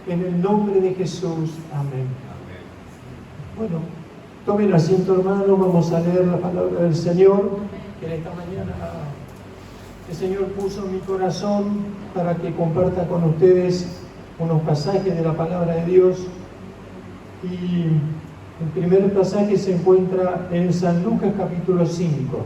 en el nombre de Jesús. Amén. Bueno, tomen asiento, hermanos, vamos a leer la palabra del Señor, que en esta mañana el Señor puso en mi corazón para que comparta con ustedes unos pasajes de la palabra de Dios. Y el primer pasaje se encuentra en San Lucas capítulo 5.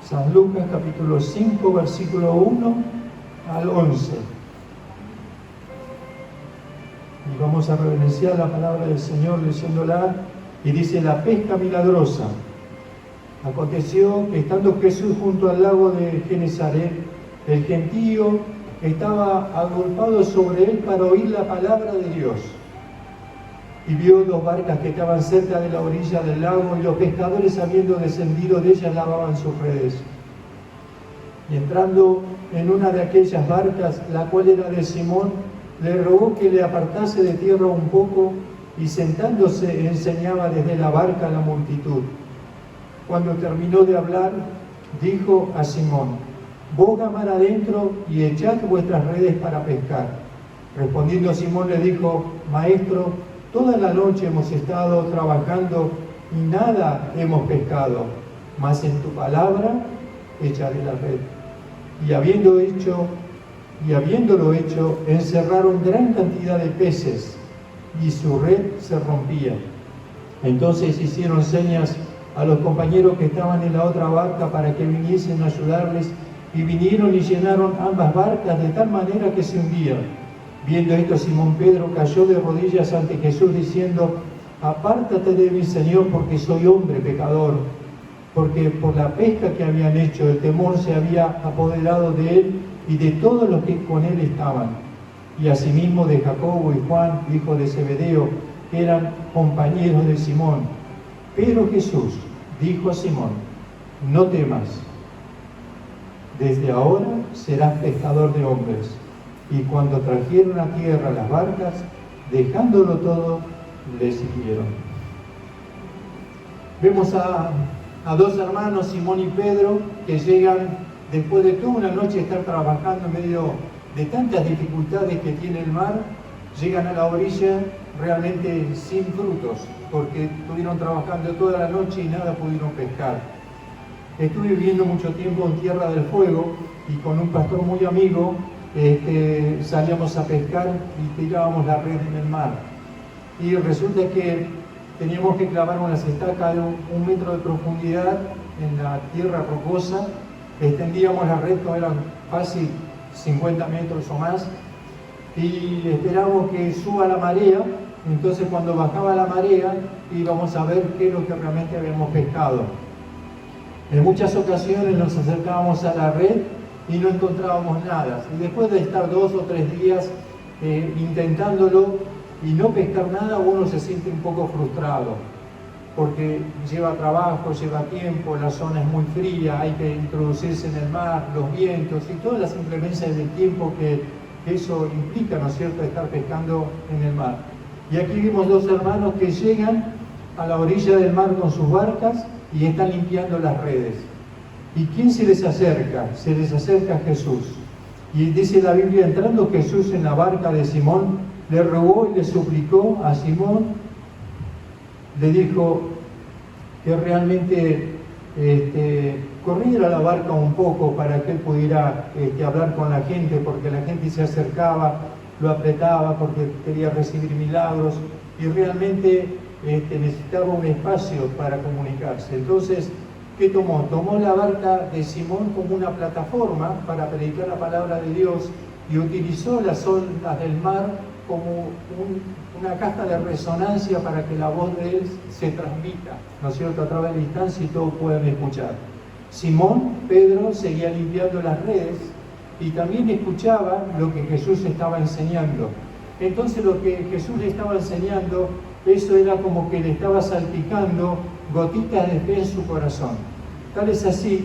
San Lucas capítulo 5, versículo 1 al 11. Y vamos a reverenciar la palabra del Señor leyéndola, y dice: la pesca milagrosa. Aconteció que estando Jesús junto al lago de Genesaret, el gentío estaba agolpado sobre él para oír la palabra de Dios. Y vio dos barcas que estaban cerca de la orilla del lago, y los pescadores, habiendo descendido de ellas, lavaban sus redes. Y entrando en una de aquellas barcas, la cual era de Simón, le rogó que le apartase de tierra un poco, y sentándose enseñaba desde la barca a la multitud. Cuando terminó de hablar, dijo a Simón: boga mar adentro y echad vuestras redes para pescar. Respondiendo Simón le dijo: Maestro, toda la noche hemos estado trabajando y nada hemos pescado, mas en tu palabra echaré la red. Y habiéndolo hecho, encerraron gran cantidad de peces, y su red se rompía. Entonces hicieron señas a los compañeros que estaban en la otra barca para que viniesen a ayudarles, y vinieron y llenaron ambas barcas de tal manera que se hundían. Viendo esto, Simón Pedro cayó de rodillas ante Jesús, diciendo: apártate de mí, Señor, porque soy hombre pecador. Porque por la pesca que habían hecho, el temor se había apoderado de él y de todos los que con él estaban. Y asimismo de Jacobo y Juan, hijo de Zebedeo, que eran compañeros de Simón. Pero Jesús dijo a Simón: no temas, desde ahora serás pescador de hombres. Y cuando trajeron a tierra las barcas, dejándolo todo, le siguieron. Vemos a dos hermanos, Simón y Pedro, que llegan después de toda una noche de estar trabajando en medio de tantas dificultades que tiene el mar. Llegan a la orilla realmente sin frutos, porque estuvieron trabajando toda la noche y nada pudieron pescar. Estuve viviendo mucho tiempo en Tierra del Fuego, y con un pastor muy amigo salíamos a pescar y tirábamos la red en el mar. Y resulta que teníamos que clavar unas estacas de un metro de profundidad en la tierra rocosa. Extendíamos la red, que eran fácil 50 metros o más, y esperábamos que suba la marea. Entonces, cuando bajaba la marea, íbamos a ver qué es lo que realmente habíamos pescado. En muchas ocasiones nos acercábamos a la red y no encontrábamos nada. Y después de estar 2 o 3 días intentándolo y no pescar nada, uno se siente un poco frustrado, porque lleva trabajo, lleva tiempo, la zona es muy fría, hay que introducirse en el mar, los vientos y todas las inclemencias del tiempo que eso implica, ¿no es cierto?, estar pescando en el mar. Y aquí vimos dos hermanos que llegan a la orilla del mar con sus barcas y están limpiando las redes. ¿Y quién se les acerca? Se les acerca Jesús. Y dice la Biblia: entrando Jesús en la barca de Simón, le rogó y le suplicó a Simón, le dijo que realmente corriera la barca un poco para que él pudiera hablar con la gente, porque la gente se acercaba, lo apretaba porque quería recibir milagros, y realmente necesitaba un espacio para comunicarse. Entonces, ¿qué tomó? Tomó la barca de Simón como una plataforma para predicar la palabra de Dios, y utilizó las ondas del mar como una caja de resonancia para que la voz de él se transmita, ¿no es cierto?, a través de la distancia, y todos puedan escuchar. Simón Pedro seguía limpiando las redes y también escuchaba lo que Jesús estaba enseñando. Entonces, lo que Jesús le estaba enseñando, eso era como que le estaba salpicando gotitas de fe en su corazón. Tal es así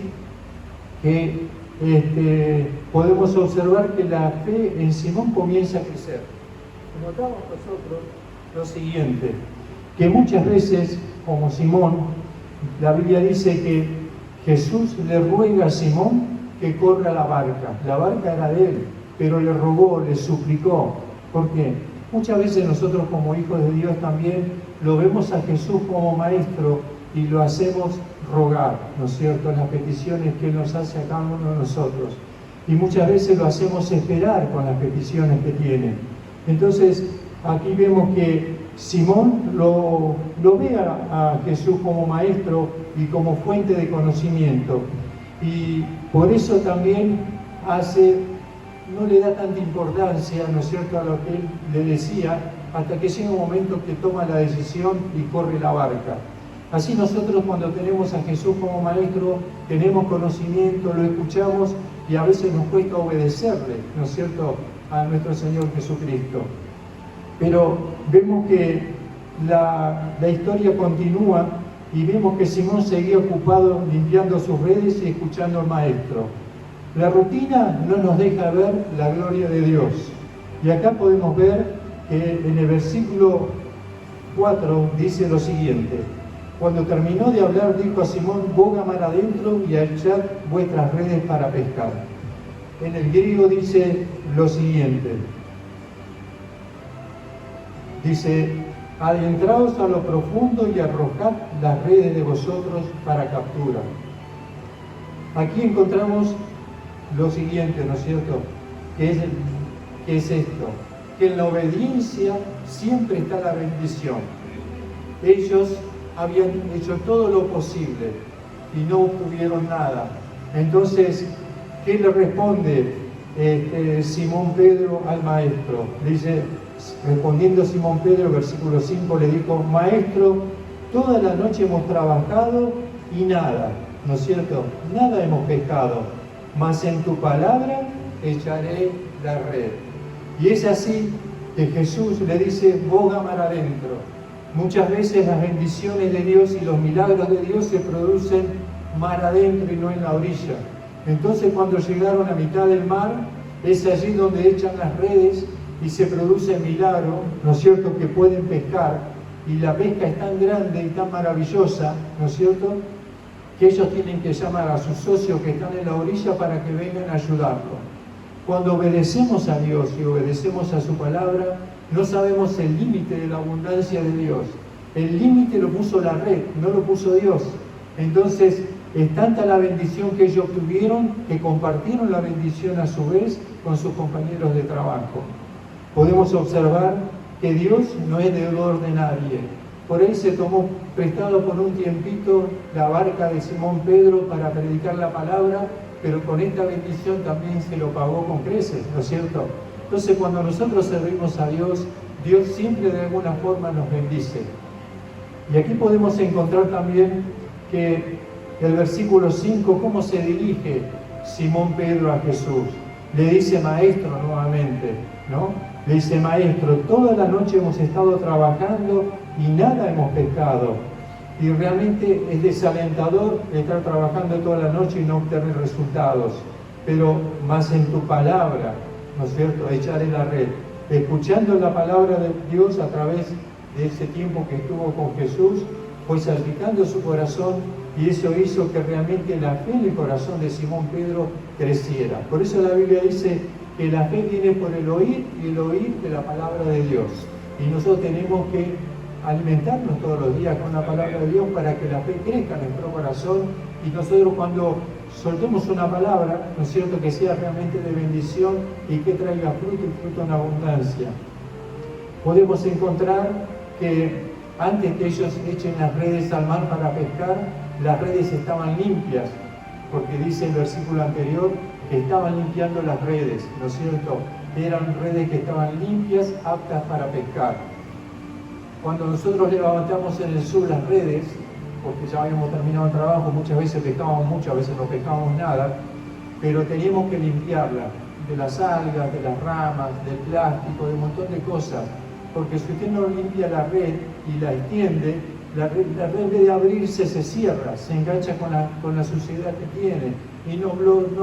que podemos observar que la fe en Simón comienza a crecer. Notamos nosotros lo siguiente: que muchas veces, como Simón, la Biblia dice que Jesús le ruega a Simón que corra la barca. La barca era de él, pero le rogó, le suplicó. ¿Por qué? Muchas veces nosotros como hijos de Dios también lo vemos a Jesús como maestro y lo hacemos rogar, ¿no es cierto?, las peticiones que Él nos hace a cada uno de nosotros. Y muchas veces lo hacemos esperar con las peticiones que tiene. Entonces, aquí vemos que Simón lo ve a Jesús como maestro y como fuente de conocimiento. Y por eso también no le da tanta importancia, ¿no es cierto?, a lo que él le decía, hasta que llega un momento que toma la decisión y corre la barca. Así nosotros cuando tenemos a Jesús como maestro, tenemos conocimiento, lo escuchamos y a veces nos cuesta obedecerle, ¿no es cierto?, a nuestro Señor Jesucristo. Pero vemos que la historia continúa y vemos que Simón seguía ocupado limpiando sus redes y escuchando al maestro. La rutina no nos deja ver la gloria de Dios. Y acá podemos ver que en el versículo 4 dice lo siguiente: cuando terminó de hablar, dijo a Simón: boga mar adentro y echad vuestras redes para pescar. En el griego dice lo siguiente: dice, adentraos a lo profundo y arrojad las redes de vosotros para captura. Aquí encontramos lo siguiente, ¿no es cierto? ¿Qué es esto? Que en la obediencia siempre está la bendición. Ellos habían hecho todo lo posible y no obtuvieron nada. Entonces, ¿qué le responde Simón Pedro al maestro? Dice, respondiendo Simón Pedro, versículo 5, le dijo: maestro, toda la noche hemos trabajado y nada, ¿no es cierto? Nada hemos pescado, mas en tu palabra echaré la red. Y es así que Jesús le dice: boga mar adentro. Muchas veces las bendiciones de Dios y los milagros de Dios se producen mar adentro y no en la orilla. Entonces, cuando llegaron a mitad del mar, es allí donde echan las redes y se produce el milagro, ¿no es cierto?, que pueden pescar. Y la pesca es tan grande y tan maravillosa, ¿no es cierto?, que ellos tienen que llamar a sus socios que están en la orilla para que vengan a ayudarlo. Cuando obedecemos a Dios y obedecemos a su palabra, no sabemos el límite de la abundancia de Dios. El límite lo puso la red, no lo puso Dios. Entonces, es tanta la bendición que ellos tuvieron que compartieron la bendición a su vez con sus compañeros de trabajo. Podemos observar que Dios no es deudor de nadie. Por él se tomó prestado por un tiempito la barca de Simón Pedro para predicar la palabra, pero con esta bendición también se lo pagó con creces, ¿no es cierto? Entonces, cuando nosotros servimos a Dios, Dios siempre de alguna forma nos bendice. Y aquí podemos encontrar también que el versículo 5, cómo se dirige Simón Pedro a Jesús. Le dice maestro nuevamente, ¿no? Le dice: maestro, toda la noche hemos estado trabajando y nada hemos pescado. Y realmente es desalentador estar trabajando toda la noche y no obtener resultados. Pero más en tu palabra, ¿no es cierto?, echaré la red. Escuchando la palabra de Dios a través de ese tiempo que estuvo con Jesús, fue salpicando su corazón, y eso hizo que realmente la fe en el corazón de Simón Pedro creciera. Por eso la Biblia dice que la fe viene por el oír y el oír de la palabra de Dios. Y nosotros tenemos que alimentarnos todos los días con la palabra de Dios para que la fe crezca en nuestro corazón, y nosotros cuando soltemos una palabra, ¿no es cierto?, que sea realmente de bendición y que traiga fruto y fruto en abundancia. Podemos encontrar que antes que ellos echen las redes al mar para pescar, las redes estaban limpias, porque dice el versículo anterior que estaban limpiando las redes, ¿no es cierto? Eran redes que estaban limpias, aptas para pescar. Cuando nosotros levantamos en el sur las redes, porque ya habíamos terminado el trabajo, muchas veces pescábamos mucho, a veces no pescábamos nada, pero teníamos que limpiarla de las algas, de las ramas, del plástico, de un montón de cosas, porque si usted no limpia la red y la extiende, la red en vez de abrirse se cierra, se engancha con la suciedad que tiene y no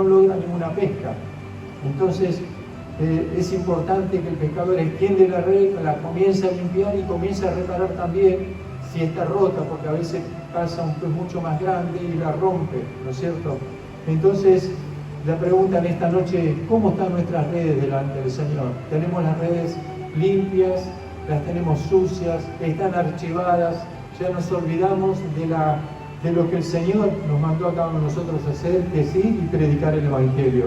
logra ninguna pesca. Entonces, es importante que el pescador extiende la red, la comience a limpiar y comience a reparar también si está rota, porque a veces pasa un pez mucho más grande y la rompe, ¿no es cierto? Entonces, la pregunta en esta noche es, ¿cómo están nuestras redes delante del Señor? ¿Tenemos las redes limpias? ¿Las tenemos sucias? ¿Están archivadas? ¿Ya nos olvidamos de lo que el Señor nos mandó a cada uno de nosotros hacer, que sí, y predicar el Evangelio?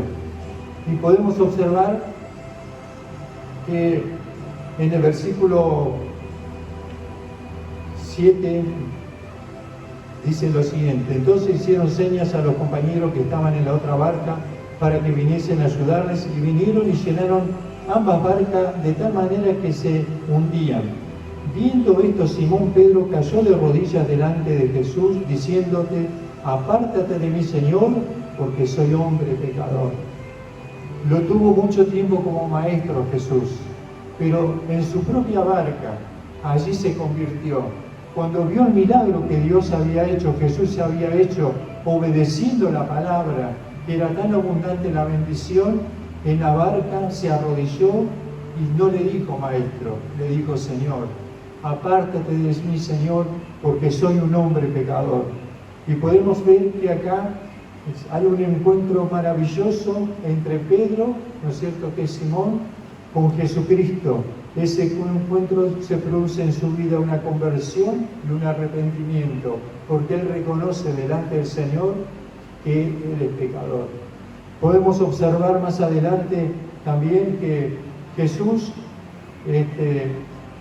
Y podemos observar que en el versículo 7 dice lo siguiente: entonces hicieron señas a los compañeros que estaban en la otra barca para que viniesen a ayudarles, y vinieron y llenaron ambas barcas de tal manera que se hundían. Viendo esto, Simón Pedro cayó de rodillas delante de Jesús, diciéndote: apártate de mí, Señor, porque soy hombre pecador. Lo tuvo mucho tiempo como maestro Jesús, pero en su propia barca allí se convirtió. Cuando vio el milagro que Dios había hecho, Jesús había hecho, obedeciendo la palabra, que era tan abundante la bendición, en la barca se arrodilló y no le dijo maestro, le dijo Señor. Apártate de mí, Señor, porque soy un hombre pecador. Y podemos ver que acá hay un encuentro maravilloso entre Pedro, ¿no es cierto?, que es Simón, con Jesucristo. Ese encuentro se produce en su vida una conversión y un arrepentimiento, porque él reconoce delante del Señor que él es pecador. Podemos observar más adelante también que Jesús,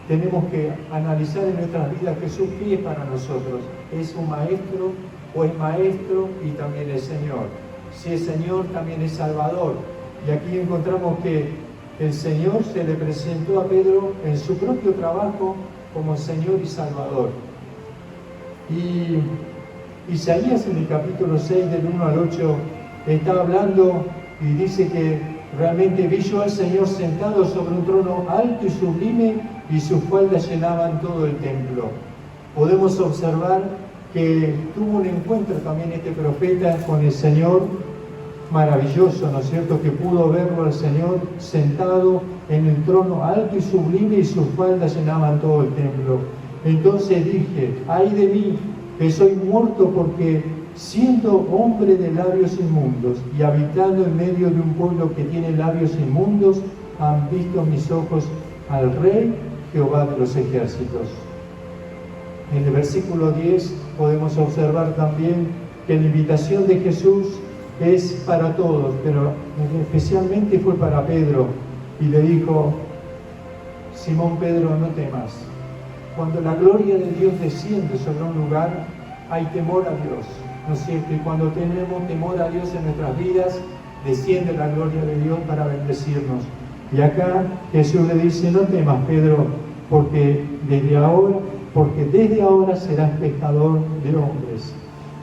tenemos que analizar en nuestras vidas Jesús qué es para nosotros. ¿Es un maestro o es maestro y también es Señor? Si es Señor, también es Salvador. Y aquí encontramos que el Señor se le presentó a Pedro en su propio trabajo como Señor y Salvador. Y Isaías en el capítulo 6 del 1 al 8 está hablando y dice que realmente vi yo al Señor sentado sobre un trono alto y sublime, y sus faldas llenaban todo el templo. Podemos observar que tuvo un encuentro también este profeta con el Señor maravilloso, ¿no es cierto?, que pudo verlo al Señor sentado en el trono alto y sublime, y sus faldas llenaban todo el templo. Entonces dije: ay de mí, que soy muerto, porque siendo hombre de labios inmundos y habitando en medio de un pueblo que tiene labios inmundos, han visto mis ojos al Rey Jehová de los ejércitos. En el versículo 10 podemos observar también que la invitación de Jesús es para todos, pero especialmente fue para Pedro, y le dijo: Simón Pedro, no temas. Cuando la gloria de Dios desciende sobre un lugar, hay temor a Dios, ¿no es cierto? Y cuando tenemos temor a Dios en nuestras vidas, desciende la gloria de Dios para bendecirnos. Y acá Jesús le dice: no temas, Pedro, porque desde ahora serás pescador de hombres.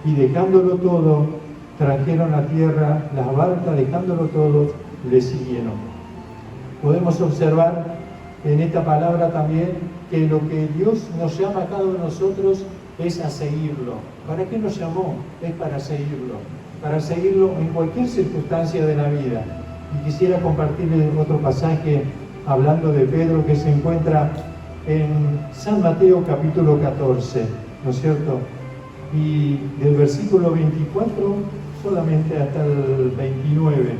Y dejándolo todo, trajeron a tierra las barcas, dejándolo todo, le siguieron. Podemos observar en esta palabra también que lo que Dios nos llama a cada uno de nosotros es a seguirlo. ¿Para qué nos llamó? Es para seguirlo en cualquier circunstancia de la vida. Y quisiera compartirles otro pasaje hablando de Pedro, que se encuentra en San Mateo capítulo 14, ¿no es cierto? Y del versículo 24 solamente hasta el 29,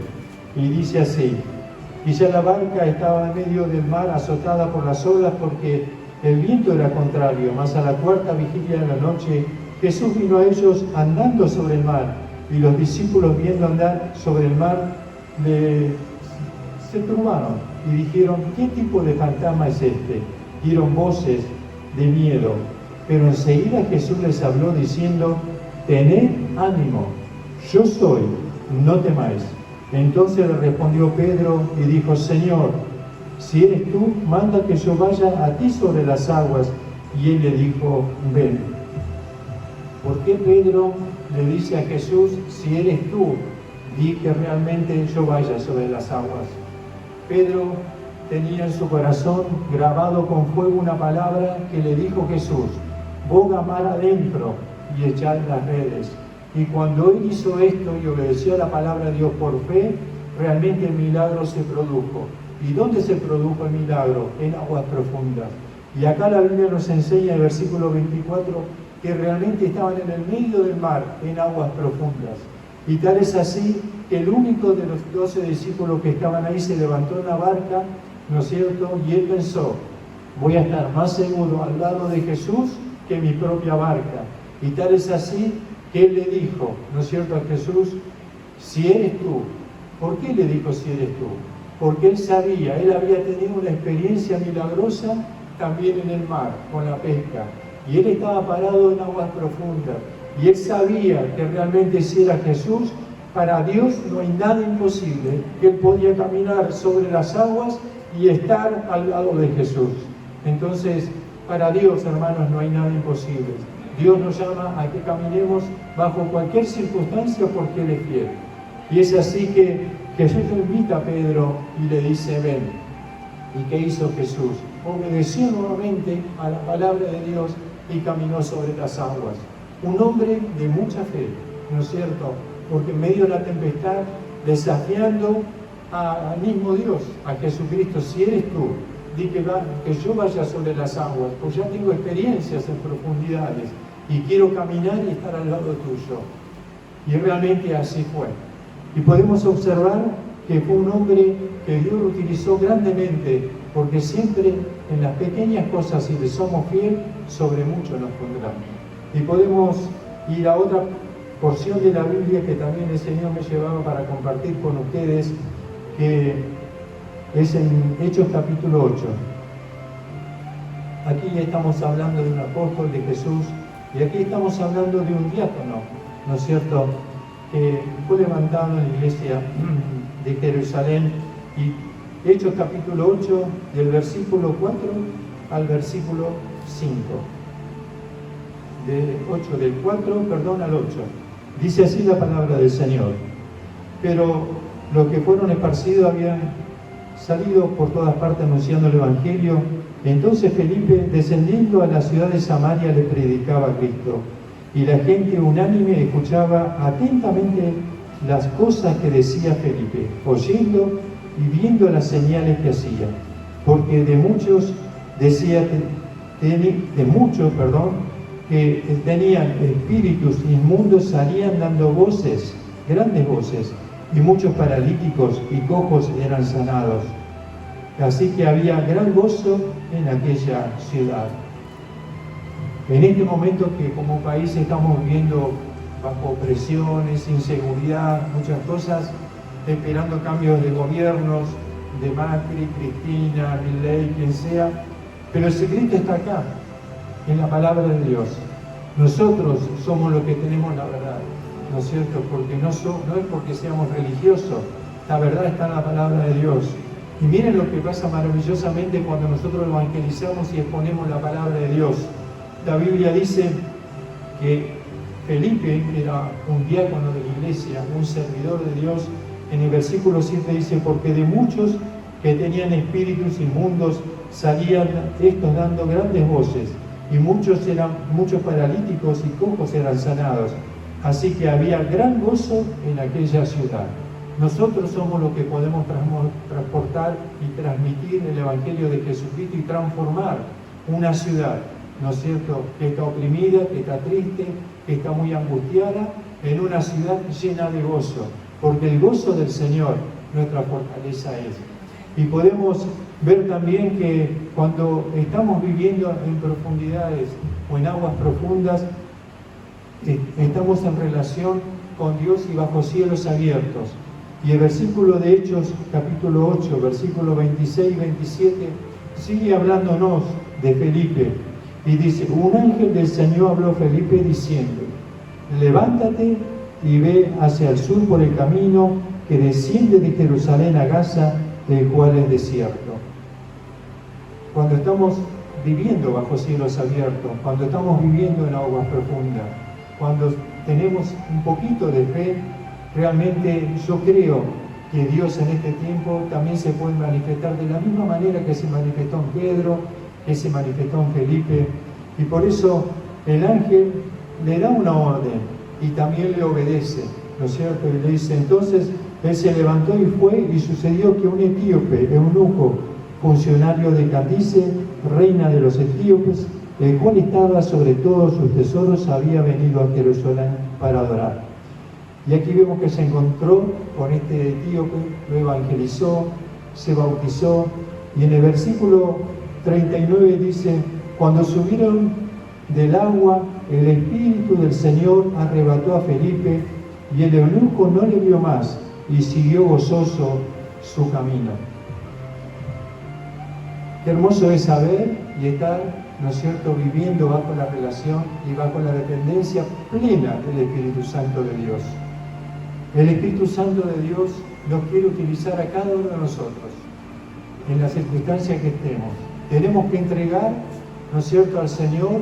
y dice así: y ya la barca estaba en medio del mar, azotada por las olas, porque el viento era contrario. Mas a la cuarta vigilia de la noche, Jesús vino a ellos andando sobre el mar, y los discípulos, viendo andar sobre el mar, se turbaron y dijeron: ¿qué tipo de fantasma es este? Dieron voces de miedo, pero enseguida Jesús les habló diciendo: tened ánimo, yo soy, no temáis. Entonces le respondió Pedro y dijo: Señor, si eres tú, manda que yo vaya a ti sobre las aguas. Y él le dijo: ven. ¿Por qué Pedro le dice a Jesús: si eres tú, di que realmente yo vaya sobre las aguas? Pedro tenía en su corazón grabado con fuego una palabra que le dijo Jesús: boga mar adentro y echad las redes. Y cuando él hizo esto y obedeció a la palabra de Dios por fe, realmente el milagro se produjo. ¿Y dónde se produjo el milagro? En aguas profundas. Y acá la Biblia nos enseña en el versículo 24 que realmente estaban en el medio del mar, en aguas profundas. Y tal es así que el único de los 12 discípulos que estaban ahí se levantó en la barca, ¿no es cierto? Y él pensó, voy a estar más seguro al lado de Jesús que mi propia barca. Y tal es así que él le dijo, ¿no es cierto?, a Jesús, si eres tú. ¿Por qué le dijo si eres tú? Porque él sabía, él había tenido una experiencia milagrosa también en el mar, con la pesca. Y él estaba parado en aguas profundas. Y él sabía que realmente si era Jesús, para Dios no hay nada imposible, que él podía caminar sobre las aguas y estar al lado de Jesús. Entonces, para Dios, hermanos, no hay nada imposible. Dios nos llama a que caminemos bajo cualquier circunstancia porque Él es fiel. Y es así que Jesús invita a Pedro y le dice, ven. ¿Y qué hizo Jesús? Obedeció nuevamente a la palabra de Dios y caminó sobre las aguas. Un hombre de mucha fe, ¿no es cierto? Porque en medio de la tempestad, desafiando al mismo Dios, a Jesucristo, si eres tú, di que yo vaya sobre las aguas, pues ya tengo experiencias en profundidades y quiero caminar y estar al lado tuyo. Y realmente así fue. Y podemos observar que fue un hombre que Dios lo utilizó grandemente, porque siempre en las pequeñas cosas, si le somos fiel, sobre mucho nos pondrá. Y podemos ir a otra porción de la Biblia que también el Señor me llevaba para compartir con ustedes, que es en Hechos capítulo 8. Aquí estamos hablando de un apóstol de Jesús y aquí estamos hablando de un diácono, ¿no es cierto?, que fue levantado en la iglesia de Jerusalén. Y Hechos capítulo 8, del versículo 4 al versículo 5. Del 4 al 8. Dice así la palabra del Señor. Pero los que fueron esparcidos habían salido por todas partes anunciando el Evangelio. Entonces Felipe, descendiendo a la ciudad de Samaria, le predicaba a Cristo. Y la gente unánime escuchaba atentamente las cosas que decía Felipe, oyendo y viendo las señales que hacía. Porque de muchos que tenían espíritus inmundos salían dando voces, grandes voces, y muchos paralíticos y cojos eran sanados. Así que había gran gozo en aquella ciudad. En este momento que como país estamos viviendo bajo presiones, inseguridad, muchas cosas, esperando cambios de gobiernos, de Macri, Cristina, Milei, quien sea, pero el secreto está acá, en la palabra de Dios. Nosotros somos los que tenemos la verdad, ¿no es cierto? Porque no es porque seamos religiosos, la verdad está en la palabra de Dios. Y miren lo que pasa maravillosamente cuando nosotros evangelizamos y exponemos la palabra de Dios. La Biblia dice que Felipe era un diácono de la iglesia, un servidor de Dios. En el versículo 7 dice, porque de muchos que tenían espíritus inmundos salían estos dando grandes voces, y muchos paralíticos y cojos eran sanados. Así que había gran gozo en aquella ciudad. Nosotros somos los que podemos transportar y transmitir el Evangelio de Jesucristo y transformar una ciudad, ¿no es cierto?, que está oprimida, que está triste, que está muy angustiada, en una ciudad llena de gozo, porque el gozo del Señor nuestra fortaleza es. Y podemos ver también que cuando estamos viviendo en profundidades o en aguas profundas, estamos en relación con Dios y bajo cielos abiertos. Y el versículo de Hechos, capítulo 8, versículos 26 y 27, sigue hablándonos de Felipe. Y dice, un ángel del Señor habló a Felipe diciendo, levántate y ve hacia el sur por el camino que desciende de Jerusalén a Gaza, el cual es desierto. Cuando estamos viviendo bajo cielos abiertos, cuando estamos viviendo en aguas profundas, cuando tenemos un poquito de fe, realmente yo creo que Dios en este tiempo también se puede manifestar de la misma manera que se manifestó en Pedro, que se manifestó en Felipe, y por eso el ángel le da una orden y también le obedece, ¿no es cierto? Y le dice, entonces él se levantó y fue, y sucedió que un etíope, eunuco, funcionario de Candice, reina de los etíopes, el cual estaba sobre todos sus tesoros, había venido a Jerusalén para adorar. Y aquí vemos que se encontró con este etíope, lo evangelizó, se bautizó, y en el versículo 39 dice: cuando subieron del agua, el Espíritu del Señor arrebató a Felipe, y el eunuco no le vio más, y siguió gozoso su camino. Qué hermoso es saber y estar, ¿no es cierto?, viviendo bajo la relación y bajo la dependencia plena del Espíritu Santo de Dios. El Espíritu Santo de Dios nos quiere utilizar a cada uno de nosotros, en las circunstancias que estemos. Tenemos que entregar, ¿no es cierto?, al Señor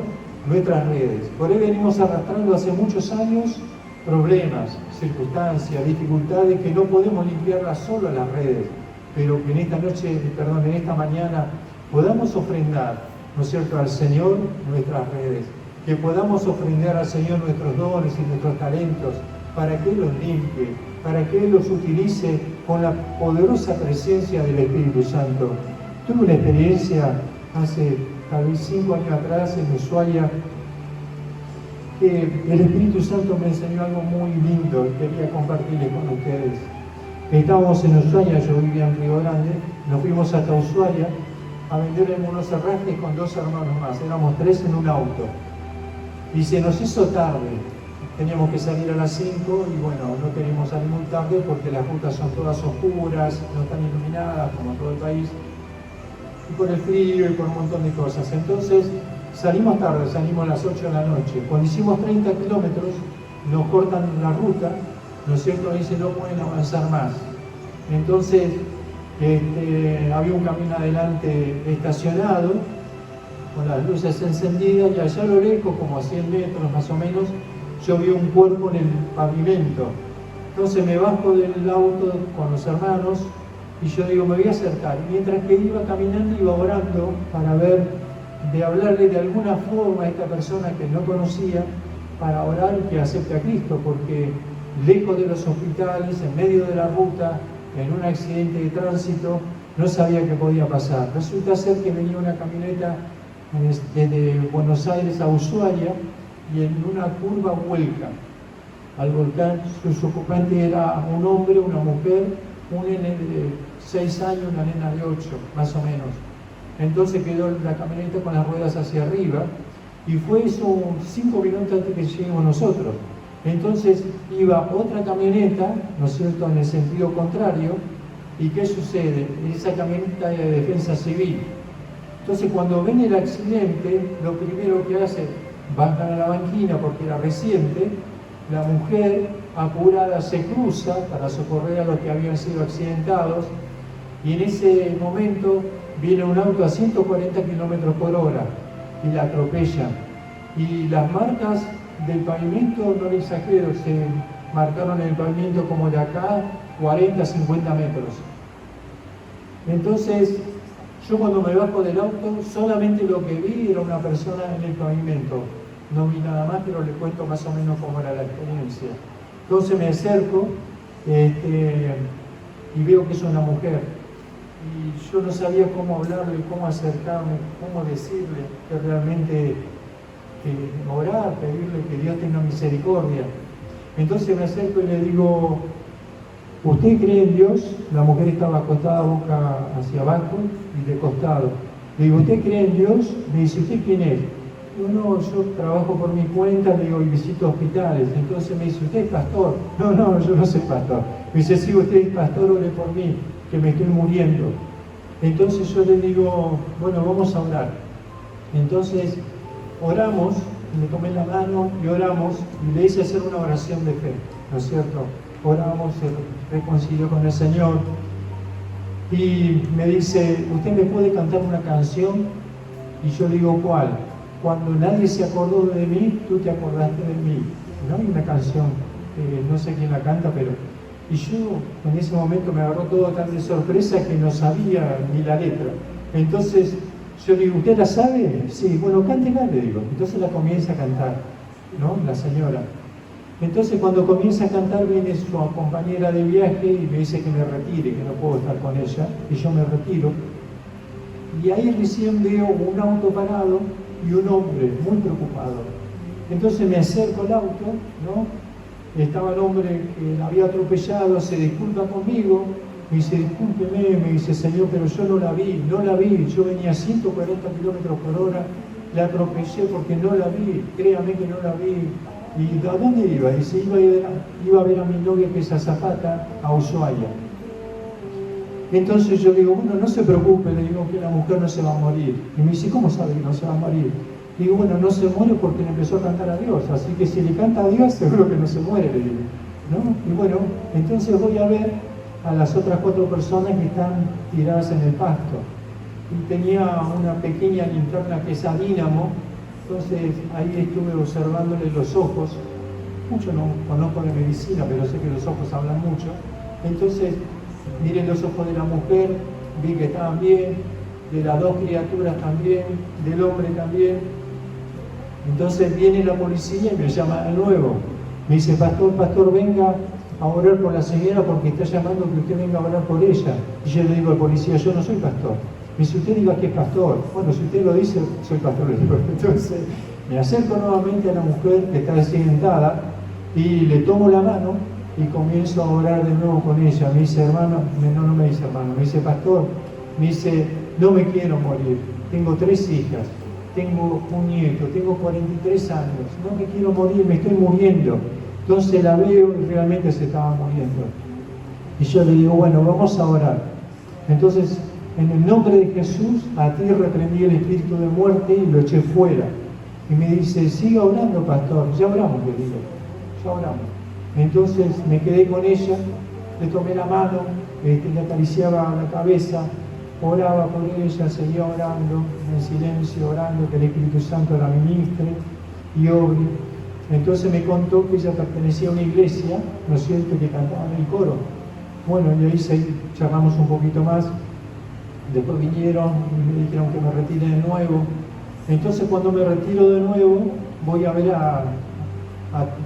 nuestras redes. Por ahí venimos arrastrando hace muchos años problemas, circunstancias, dificultades que no podemos limpiarlas solo a las redes, pero que en esta mañana podamos ofrendar, ¿no es cierto?, al Señor nuestras redes, que podamos ofrendar al Señor nuestros dones y nuestros talentos para que Él los limpie, para que Él los utilice con la poderosa presencia del Espíritu Santo. Tuve una experiencia hace tal vez 5 años atrás en Ushuaia, que el Espíritu Santo me enseñó algo muy lindo y quería compartirles con ustedes. Estábamos en Ushuaia, yo vivía en Río Grande, nos fuimos hasta Ushuaia a vender en unos herrajes con 2 hermanos más, éramos 3 en un auto. Y se nos hizo tarde, teníamos que salir a las 5 y bueno, no queríamos salir muy tarde porque las rutas son todas oscuras, no están iluminadas como todo el país, y por el frío y por un montón de cosas. Entonces salimos tarde, salimos a las 8 de la noche. Cuando hicimos 30 kilómetros nos cortan la ruta, ¿no es cierto? Dice, no pueden avanzar más. Entonces había un camión adelante estacionado con las luces encendidas, y allá a lo lejos, como a 100 metros más o menos, yo vi un cuerpo en el pavimento. Entonces me bajo del auto con los hermanos y yo digo, me voy a acercar. Y mientras que iba caminando, iba orando para ver, de hablarle de alguna forma a esta persona que no conocía, para orar que acepte a Cristo, porque lejos de los hospitales, en medio de la ruta, en un accidente de tránsito, no sabía qué podía pasar. Resulta ser que venía una camioneta desde Buenos Aires a Ushuaia y en una curva vuelca al volcán. Su ocupante era un hombre, una mujer, un nene de 6 años, una nena de 8, más o menos. Entonces quedó la camioneta con las ruedas hacia arriba, y fue eso 5 minutos antes que lleguemos nosotros. Entonces iba otra camioneta, ¿no es cierto?, en el sentido contrario. ¿Y qué sucede? Esa camioneta era de defensa civil. Entonces cuando ven el accidente, lo primero que hace, bajan a la banquina porque era reciente, la mujer apurada se cruza para socorrer a los que habían sido accidentados, y en ese momento viene un auto a 140 kilómetros por hora y la atropella. Y las marcas del pavimento, no le exagero, se marcaron en el pavimento como de acá 40, 50 metros. Entonces, yo cuando me bajo del auto, solamente lo que vi era una persona en el pavimento. No vi nada más, pero le cuento más o menos cómo era la experiencia. Entonces me acerco y veo que es una mujer. Y yo no sabía cómo hablarle, cómo acercarme, cómo decirle que realmente orar, pedirle que Dios tenga misericordia. Entonces me acerco y le digo, ¿usted cree en Dios? La mujer estaba acostada boca hacia abajo y de costado. Le digo, ¿usted cree en Dios? Me dice, ¿usted quién es? Digo, no, yo trabajo por mi cuenta, le digo, y visito hospitales. Entonces me dice, ¿usted es pastor? No, yo no soy pastor. Me dice, sí, usted es pastor, ore por mí, que me estoy muriendo. Entonces yo le digo, bueno, vamos a orar. Entonces oramos, le tomé la mano y oramos, y le hice hacer una oración de fe, ¿no es cierto? Oramos, se reconcilió con el Señor, y me dice, ¿usted me puede cantar una canción? Y yo digo, ¿cuál? Cuando nadie se acordó de mí, tú te acordaste de mí. No hay una canción, no sé quién la canta, pero... Y yo en ese momento me agarró todo tan de sorpresa que no sabía ni la letra. Entonces yo digo, ¿usted la sabe? Sí, bueno, cántela, le digo. Entonces la comienza a cantar, ¿no? La señora. Entonces cuando comienza a cantar viene su compañera de viaje y me dice que me retire, que no puedo estar con ella, y yo me retiro. Y ahí recién veo un auto parado y un hombre muy preocupado. Entonces me acerco al auto, ¿no? Estaba el hombre que la había atropellado, se disculpa conmigo, me dice, discúlpeme, me dice, señor, pero yo no la vi, yo venía a 140 kilómetros por hora, la atropellé porque no la vi, créame que no la vi. ¿Y a dónde iba? Dice, iba a ver a mi novia que es azafata a Ushuaia. Entonces yo digo, bueno, no se preocupe, le digo que la mujer no se va a morir. Y me dice, ¿cómo sabe que no se va a morir? Digo, bueno, no se muere porque le empezó a cantar a Dios, así que si le canta a Dios, seguro que no se muere, le digo, ¿no? Y bueno, entonces voy a ver a las otras 4 personas que están tiradas en el pasto. Y tenía una pequeña linterna que es a dínamo, entonces ahí estuve observándole los ojos. Mucho no conozco de medicina, pero sé que los ojos hablan mucho. Entonces miré los ojos de la mujer, vi que estaban bien, de las 2 criaturas también, del hombre también. Entonces viene la policía y me llama de nuevo. Me dice, pastor, venga a orar por la señora porque está llamando que usted venga a orar por ella. Y yo le digo al policía, yo no soy pastor. Me dice, usted diga que es pastor. Bueno, si usted lo dice, soy pastor. Entonces me acerco nuevamente a la mujer que está accidentada y le tomo la mano y comienzo a orar de nuevo con ella. Me dice, hermano, no me dice hermano, me dice, pastor, me dice, no me quiero morir, tengo 3 hijas, tengo un nieto, tengo 43 años, no me quiero morir, me estoy muriendo. Entonces la veo y realmente se estaba muriendo. Y yo le digo, bueno, vamos a orar. Entonces, en el nombre de Jesús, a ti reprendí el espíritu de muerte y lo eché fuera. Y me dice, siga orando, pastor. Ya oramos, le digo, ya oramos. Entonces me quedé con ella, le tomé la mano, le acariciaba la cabeza, oraba por ella, seguía orando, en silencio, orando, que el Espíritu Santo la ministre y obre. Entonces me contó que ella pertenecía a una iglesia, ¿no es cierto?, que cantaba en el coro. Bueno, y ahí charlamos un poquito más. Después vinieron y me dijeron que me retire de nuevo. Entonces cuando me retiro de nuevo, voy a ver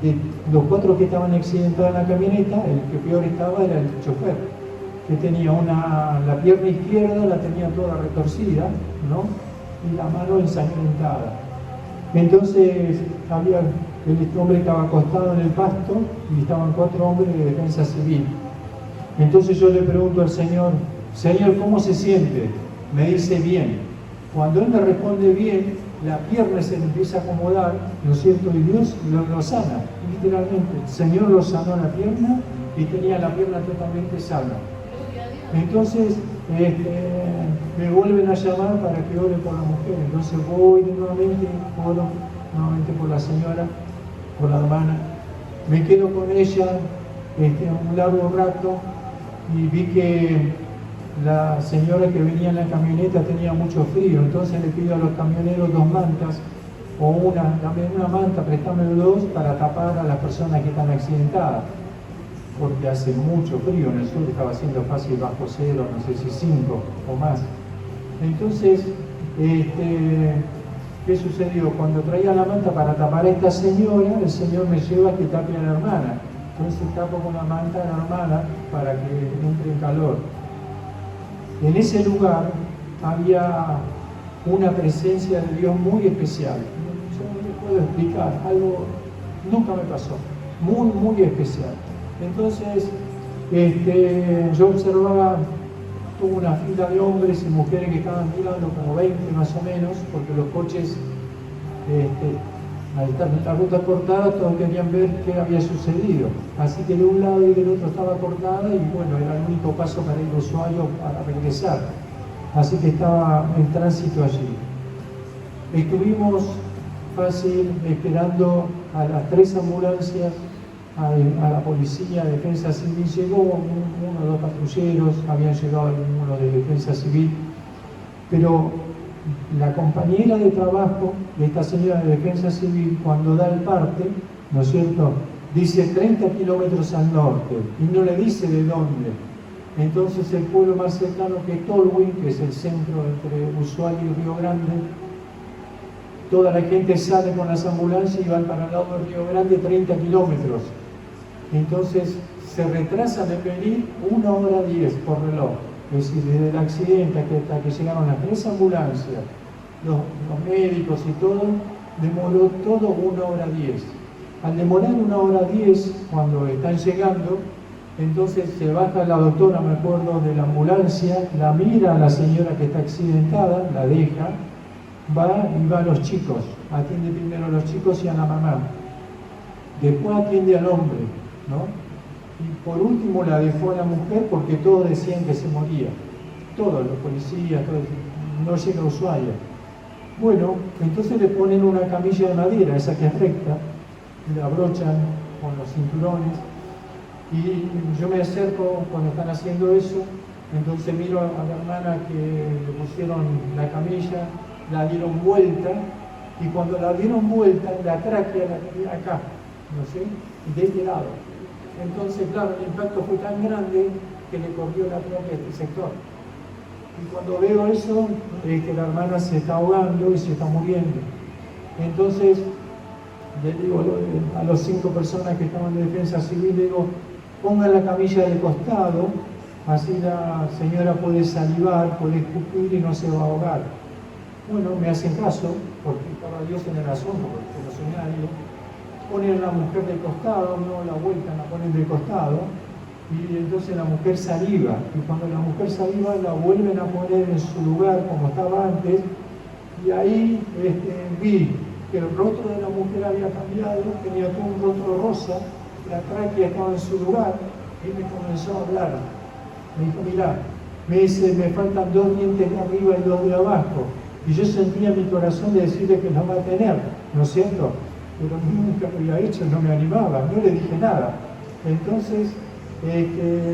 de los 4 que estaban accidentados en la camioneta, el que peor estaba era el chofer, que tenía la pierna izquierda la tenía toda retorcida, ¿no? Y la mano ensangrentada. Entonces el hombre estaba acostado en el pasto y estaban 4 hombres de defensa civil. Entonces yo le pregunto al Señor, ¿cómo se siente? Me dice, bien. Cuando él me responde bien, la pierna se le empieza a acomodar, ¿no es cierto? Y Dios lo sana, literalmente. El Señor lo sanó la pierna y tenía la pierna totalmente sana. Entonces me vuelven a llamar para que ore por la mujer. Entonces voy nuevamente, oro nuevamente por la señora, por la hermana. Me quedo con ella un largo rato y vi que la señora que venía en la camioneta tenía mucho frío, entonces le pido a los camioneros 2 mantas o dame una manta, préstame 2 para tapar a las personas que están accidentadas, porque hace mucho frío, en el sur estaba haciendo fácil bajo cero, no sé si 5 o más. Entonces, ¿qué sucedió? Cuando traía la manta para tapar a esta señora, el Señor me lleva a que tape a la hermana. Entonces tapo con la manta a la hermana para que entre en calor. En ese lugar había una presencia de Dios muy especial. Yo no les puedo explicar, algo nunca me pasó, muy, muy especial. Entonces, yo observaba toda una fila de hombres y mujeres que estaban mirando, como 20 más o menos, porque los coches, al estar la ruta cortada, todos querían ver qué había sucedido. Así que de un lado y del otro estaba cortada y bueno, era el único paso para ir a Ushuaia para regresar. Así que estaba en tránsito allí. Estuvimos fácil esperando a las 3 ambulancias, a la policía, defensa civil. Llegó 1 o 2 patrulleros, habían llegado algunos de defensa civil, pero la compañera de trabajo de esta señora de defensa civil, cuando da el parte, ¿no es cierto?, dice 30 kilómetros al norte y no le dice de dónde. Entonces el pueblo más cercano, que es Tolwyn, que es el centro entre Ushuaia y Río Grande, toda la gente sale con las ambulancias y van para el lado del Río Grande 30 kilómetros. Entonces se retrasan en venir 1 hora 10 por reloj. Es decir, desde el accidente hasta que llegaron las 3 ambulancias, los médicos y todo, demoró todo 1 hora 10. Al demorar 1 hora 10, cuando están llegando, entonces se baja la doctora, me acuerdo, de la ambulancia, la mira a la señora que está accidentada, la deja, va y va a los chicos, atiende primero a los chicos y a la mamá, después atiende al hombre, ¿no? Y por último la dejó a la mujer porque todos decían que se moría, todos los policías, todos, no llega a Ushuaia. Bueno, entonces le ponen una camilla de madera, esa que es recta, y la abrochan con los cinturones, y yo me acerco cuando están haciendo eso, entonces miro a la hermana que le pusieron la camilla, la dieron vuelta, y cuando la dieron vuelta, la tráquea la tenía acá, ¿no sé? De este lado. Entonces, claro, el impacto fue tan grande que le corrió la tráquea a este sector. Y cuando veo eso, la hermana se está ahogando y se está muriendo. Entonces, le digo a los 5 personas que estaban de defensa civil, le digo, pongan la camilla de costado, así la señora puede salivar, puede escupir y no se va a ahogar. Bueno, me hacen caso, porque estaba Dios en el asunto, porque no soy nadie. Ponen a la mujer de costado, no la vueltan, la ponen de costado, y entonces la mujer saliva, y cuando la mujer saliva la vuelven a poner en su lugar como estaba antes, y ahí vi que el rostro de la mujer había cambiado, tenía todo un rostro rosa, la tráquea estaba en su lugar, y me comenzó a hablar. Me dijo, mirá, me dice, me faltan 2 dientes de arriba y 2 de abajo, y yo sentía en mi corazón de decirle que los va a tener, ¿no es cierto? Pero nunca lo había hecho, no me animaba, no le dije nada. Entonces,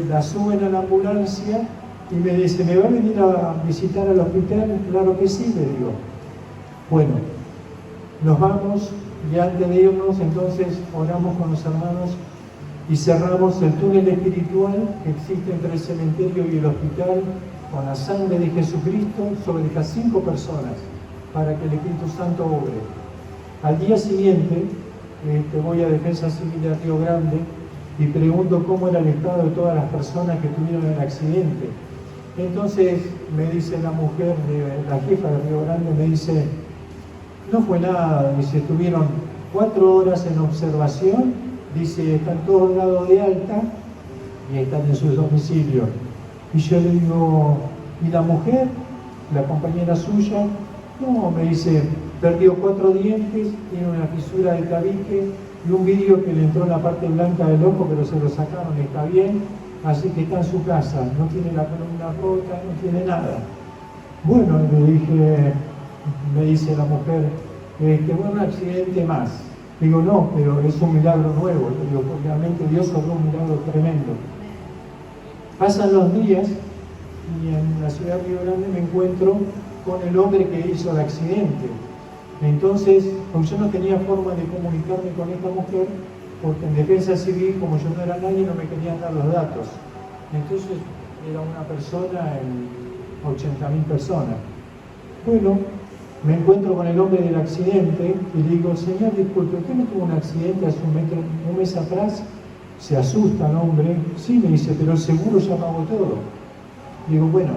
la suben a la ambulancia y me dice, ¿me va a venir a visitar al hospital? Claro que sí, le digo. Bueno, nos vamos y antes de irnos, entonces oramos con los hermanos y cerramos el túnel espiritual que existe entre el cementerio y el hospital con la sangre de Jesucristo sobre estas 5 personas para que el Espíritu Santo obre. Al día siguiente voy a Defensa Civil de Río Grande y pregunto cómo era el estado de todas las personas que tuvieron el accidente. Entonces me dice la mujer, la jefa de Río Grande, me dice, no fue nada, dice, estuvieron 4 horas en observación, dice, están todos dados de alta y están en sus domicilios. Y yo le digo, ¿y la mujer, la compañera suya? No, me dice, perdió 4 dientes, tiene una fisura de tabique y un vidrio que le entró en la parte blanca del ojo, pero se lo sacaron, está bien, así que está en su casa, no tiene la columna rota, no tiene nada. Bueno, le dije, me dice la mujer, bueno, un accidente más. Digo, no, pero es un milagro nuevo. Digo, porque realmente Dios obró un milagro tremendo. Pasan los días y en la ciudad de Río Grande me encuentro con el hombre que hizo el accidente. Entonces, pues yo no tenía forma de comunicarme con esta mujer, porque en Defensa Civil, como yo no era nadie, no me querían dar los datos. Entonces, era una persona en 80.000 personas. Bueno, me encuentro con el hombre del accidente y digo, señor, disculpe, ¿usted no tuvo un accidente hace un mes atrás? Se asusta el hombre. Sí, me dice, pero el seguro ya pagó todo. Digo, bueno,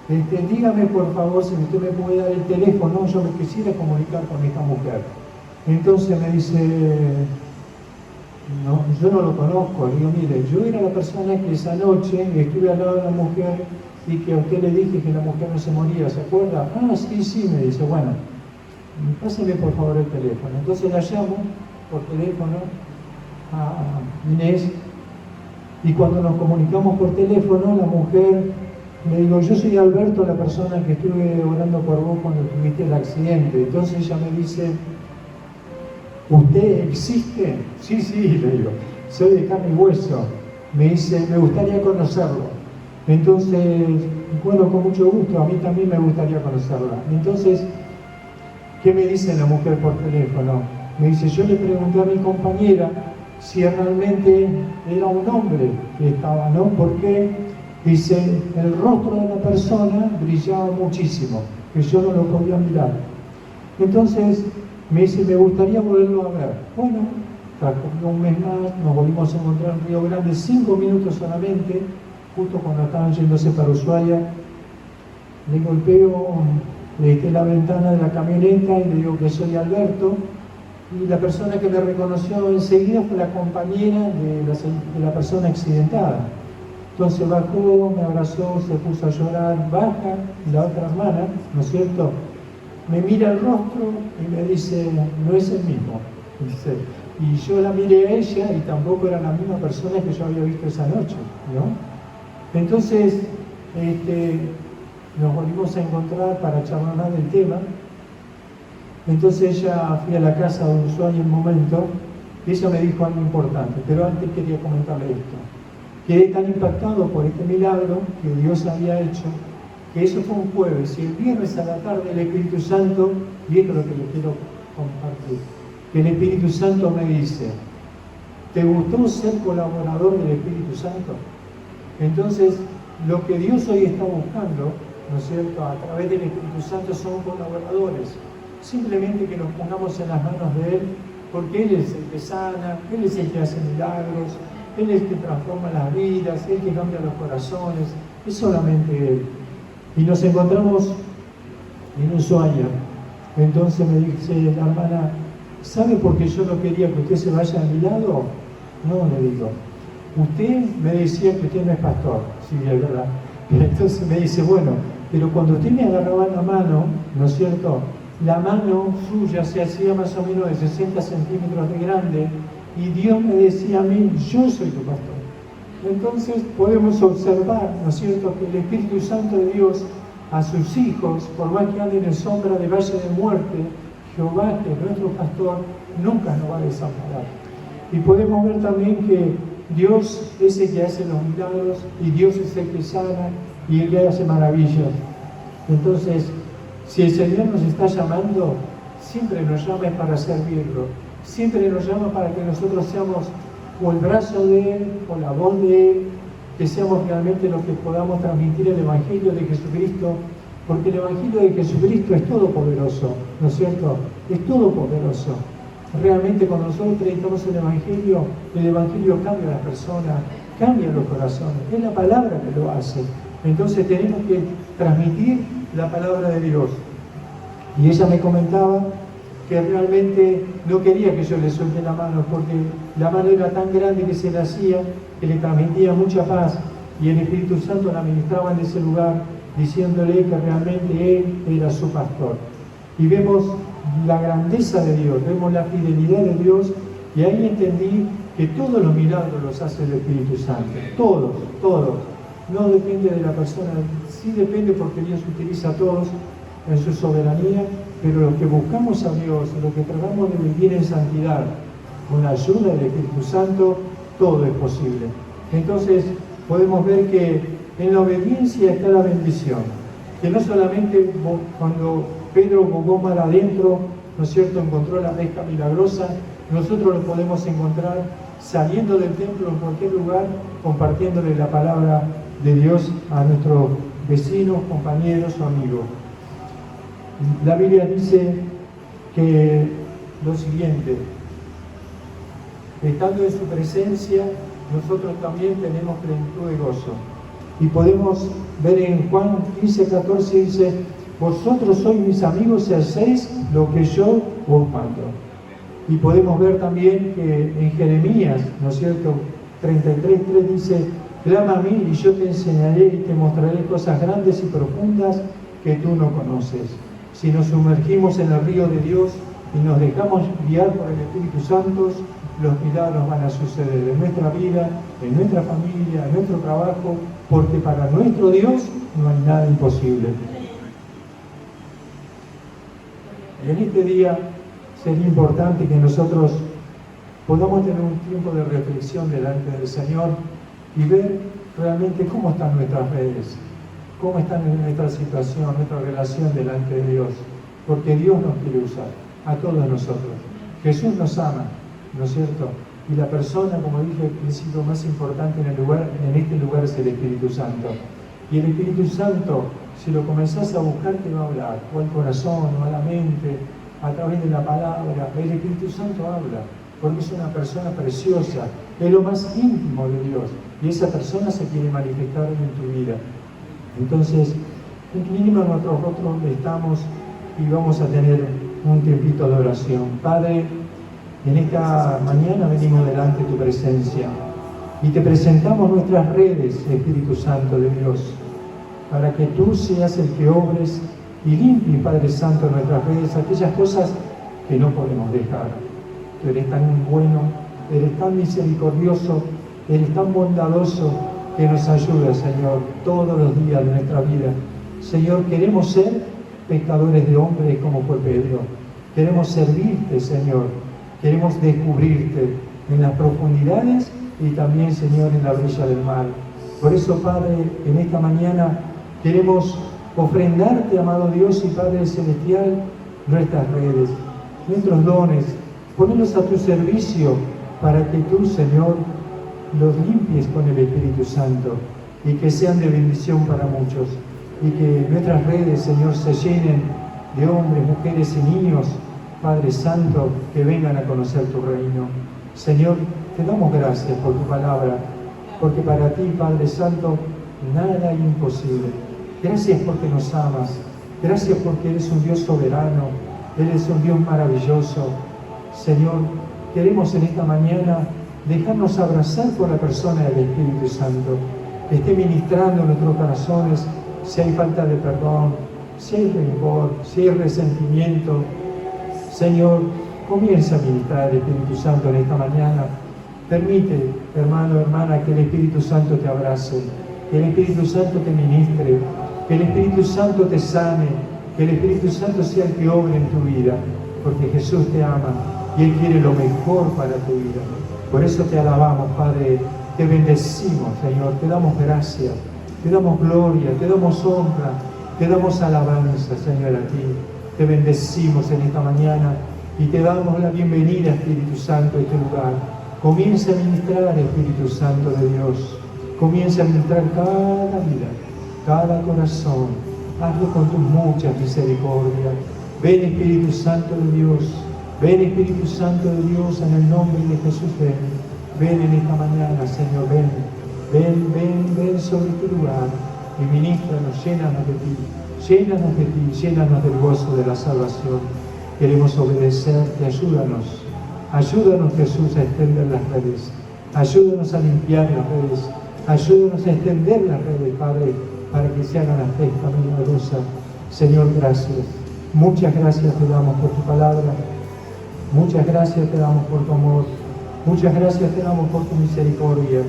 dígame por favor si usted me puede dar el teléfono, yo me quisiera comunicar con esta mujer. Entonces me dice, no, yo no lo conozco. Digo, mire, yo era la persona que esa noche estuve al lado de la mujer y que a usted le dije que la mujer no se moría, ¿se acuerda? Ah, sí, sí, me dice, bueno, páseme por favor el teléfono. Entonces la llamo por teléfono a Inés y cuando nos comunicamos por teléfono, la mujer, le digo, yo soy Alberto, la persona que estuve orando por vos cuando tuviste el accidente. Entonces ella me dice, ¿usted existe? Sí, sí, le digo, soy de carne y hueso. Me dice, me gustaría conocerlo. Entonces, bueno, con mucho gusto, a mí también me gustaría conocerla. Entonces, ¿qué me dice la mujer por teléfono? Me dice, yo le pregunté a mi compañera si realmente era un hombre que estaba, ¿no? Porque, dice, el rostro de la persona brillaba muchísimo, que yo no lo podía mirar. Entonces, me dice, me gustaría volverlo a ver. Bueno, transcurrió un mes más, nos volvimos a encontrar en Río Grande, 5 minutos solamente, justo cuando estaban yéndose para Ushuaia, le golpeo la ventana de la camioneta y le digo que soy Alberto, y la persona que me reconoció enseguida fue la compañera de la persona accidentada. Entonces bajó, me abrazó, se puso a llorar, baja, y la otra hermana, ¿no es cierto?, me mira el rostro y me dice, no es el mismo. Dice, y yo la miré a ella y tampoco era la misma persona que yo había visto esa noche, ¿no? Entonces, nos volvimos a encontrar para charlar más del tema. Entonces ella, fui a la casa de Ushuaia en un momento, y ella me dijo algo importante, pero antes quería comentarle esto. Quedé tan impactado por este milagro que Dios había hecho, que eso fue un jueves, y el viernes a la tarde el Espíritu Santo, y esto es lo que les quiero compartir, que el Espíritu Santo me dice, ¿te gustó ser colaborador del Espíritu Santo? Entonces, lo que Dios hoy está buscando, ¿no es cierto?, a través del Espíritu Santo son colaboradores. Simplemente que nos pongamos en las manos de Él, porque Él es el que sana, Él es el que hace milagros, Él es el que transforma las vidas, Él que cambia los corazones, es solamente Él. Y nos encontramos en Ushuaia. Entonces me dice la hermana, ¿sabe por qué yo no quería que usted se vaya a mi lado? No, le digo. Usted me decía que usted no es pastor. Sí, es verdad. Entonces me dice, bueno, pero cuando usted me agarraba la mano, ¿no es cierto?, la mano suya se hacía más o menos de 60 centímetros de grande y Dios me decía a mí, yo soy tu pastor. Entonces podemos observar, ¿no es cierto?, que el Espíritu Santo de Dios a sus hijos, por más que anden en sombra de valle de muerte, Jehová, que es nuestro pastor, nunca nos va a desamparar. Y podemos ver también que Dios es el que hace los milagros y Dios es el que sana y el que hace maravillas. Entonces, si el Señor nos está llamando, siempre nos llama para servirlo. Siempre nos llama para que nosotros seamos o el brazo de Él, o la voz de Él, que seamos realmente los que podamos transmitir el Evangelio de Jesucristo, porque el Evangelio de Jesucristo es todopoderoso, ¿no es cierto? Es todopoderoso. Realmente cuando nosotros predicamos el Evangelio cambia a las personas, cambia los corazones. Es la palabra que lo hace. Entonces tenemos que transmitir la palabra de Dios. Y ella me comentaba que realmente no quería que yo le suelte la mano, porque la mano era tan grande que se le hacía, que le transmitía mucha paz, y el Espíritu Santo la ministraba en ese lugar, diciéndole que realmente Él era su pastor. Y vemos la grandeza de Dios, vemos la fidelidad de Dios, y ahí entendí que todos los milagros los hace el Espíritu Santo, todos. No depende de la persona, sí depende porque Dios utiliza a todos en su soberanía, pero los que buscamos a Dios, los que tratamos de vivir en santidad, con la ayuda del Espíritu Santo, todo es posible. Entonces podemos ver que en la obediencia está la bendición, que no solamente cuando Pedro bogó mar adentro, ¿no es cierto?, encontró la pesca milagrosa, nosotros lo podemos encontrar saliendo del templo en cualquier lugar, compartiéndole la palabra de Dios a nuestros vecinos, compañeros o amigos. La Biblia dice que lo siguiente, estando en su presencia, nosotros también tenemos plenitud de gozo. Y podemos ver en Juan 15:14, dice, vosotros sois mis amigos si hacéis lo que yo os mando. Y podemos ver también que en Jeremías, ¿no es cierto?, 33:3 dice, clama a mí y yo te enseñaré y te mostraré cosas grandes y profundas que tú no conoces. Si nos sumergimos en el río de Dios y nos dejamos guiar por el Espíritu Santo, los milagros van a suceder en nuestra vida, en nuestra familia, en nuestro trabajo, porque para nuestro Dios no hay nada imposible. Y en este día sería importante que nosotros podamos tener un tiempo de reflexión delante del Señor y ver realmente cómo están nuestras redes, cómo está nuestra situación, nuestra relación delante de Dios, porque Dios nos quiere usar, a todos nosotros. Jesús nos ama, ¿no es cierto? Y la persona, como dije al principio, más importante en este lugar es el Espíritu Santo. Y el Espíritu Santo, si lo comenzás a buscar, te va a hablar, o al corazón, o a la mente, a través de la palabra. El Espíritu Santo habla. porque es una persona preciosa, es lo más íntimo de Dios, y esa persona se quiere manifestar en tu vida. Entonces, inclinemos nuestros rostros donde estamos y vamos a tener un tiempito de oración. Padre, en esta mañana venimos delante de tu presencia y te presentamos nuestras redes, Espíritu Santo de Dios, para que tú seas el que obres y limpies, Padre Santo, nuestras redes, aquellas cosas que no podemos dejar. Tú eres tan bueno, eres tan misericordioso, eres tan bondadoso, que nos ayuda, Señor, todos los días de nuestra vida. Señor, queremos ser pescadores de hombres como fue Pedro. Queremos servirte, Señor. Queremos descubrirte en las profundidades y también, Señor, en la orilla del mar. Por eso, Padre, en esta mañana queremos ofrendarte, amado Dios y Padre Celestial, nuestras redes, nuestros dones, ponerlos a tu servicio para que tú, Señor, los limpies con el Espíritu Santo y que sean de bendición para muchos, y que nuestras redes, Señor, se llenen de hombres, mujeres y niños, Padre Santo, que vengan a conocer tu reino. Señor, te damos gracias por tu palabra, porque para ti, Padre Santo, nada es imposible. Gracias porque nos amas, gracias porque eres un Dios soberano, eres un Dios maravilloso. Señor, queremos en esta mañana dejarnos abrazar por la persona del Espíritu Santo, que esté ministrando en nuestros corazones, si hay falta de perdón, si hay rencor, si hay resentimiento. Señor, comienza a ministrar el Espíritu Santo en esta mañana. Permite, hermano, hermana, que el Espíritu Santo te abrace, que el Espíritu Santo te ministre, que el Espíritu Santo te sane, que el Espíritu Santo sea el que obre en tu vida, porque Jesús te ama y Él quiere lo mejor para tu vida. Por eso te alabamos, Padre, te bendecimos, Señor, te damos gracias, te damos gloria, te damos honra, te damos alabanza, Señor, a ti. Te bendecimos en esta mañana y te damos la bienvenida, Espíritu Santo, a este lugar. Comienza a ministrar, Espíritu Santo de Dios. Comienza a ministrar cada vida, cada corazón. Hazlo con tus muchas misericordias. Ven, Espíritu Santo de Dios. Ven, Espíritu Santo de Dios, en el nombre de Jesús, ven. Ven en esta mañana, Señor, ven. Ven, ven, ven sobre tu lugar y ministranos, llénanos de ti. Llénanos de ti, llénanos del gozo de la salvación. Queremos obedecerte, ayúdanos. Ayúdanos, Jesús, a extender las redes. Ayúdanos a limpiar las redes. Ayúdanos a extender las redes, Padre, para que se hagan la pesca milagrosa. Señor, gracias. Muchas gracias te damos por tu palabra. Muchas gracias te damos por tu amor. Muchas gracias te damos por tu misericordia.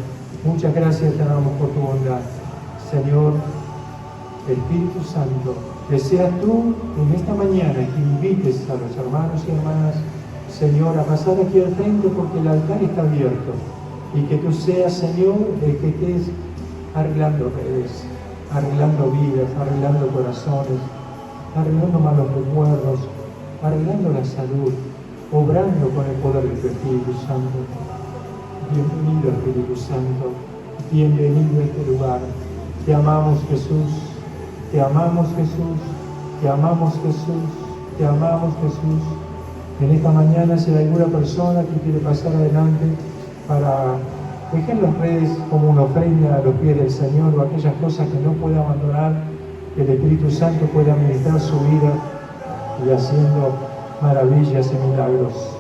Muchas gracias te damos por tu bondad. Señor, Espíritu Santo, que seas tú en esta mañana que invites a los hermanos y hermanas, Señor, a pasar aquí al frente porque el altar está abierto. Y que tú seas, Señor, el que estés arreglando redes, arreglando vidas, arreglando corazones, arreglando malos recuerdos, arreglando la salud, obrando con el poder de tu Espíritu Santo. Bienvenido, Espíritu Santo, bienvenido a este lugar. Te amamos, Jesús, te amamos, Jesús, te amamos, Jesús, te amamos, Jesús. En esta mañana, si hay alguna persona que quiere pasar adelante para dejar las redes como una ofrenda a los pies del Señor, o aquellas cosas que no puede abandonar, que el Espíritu Santo pueda ministrar su vida y haciendo maravillas y milagros.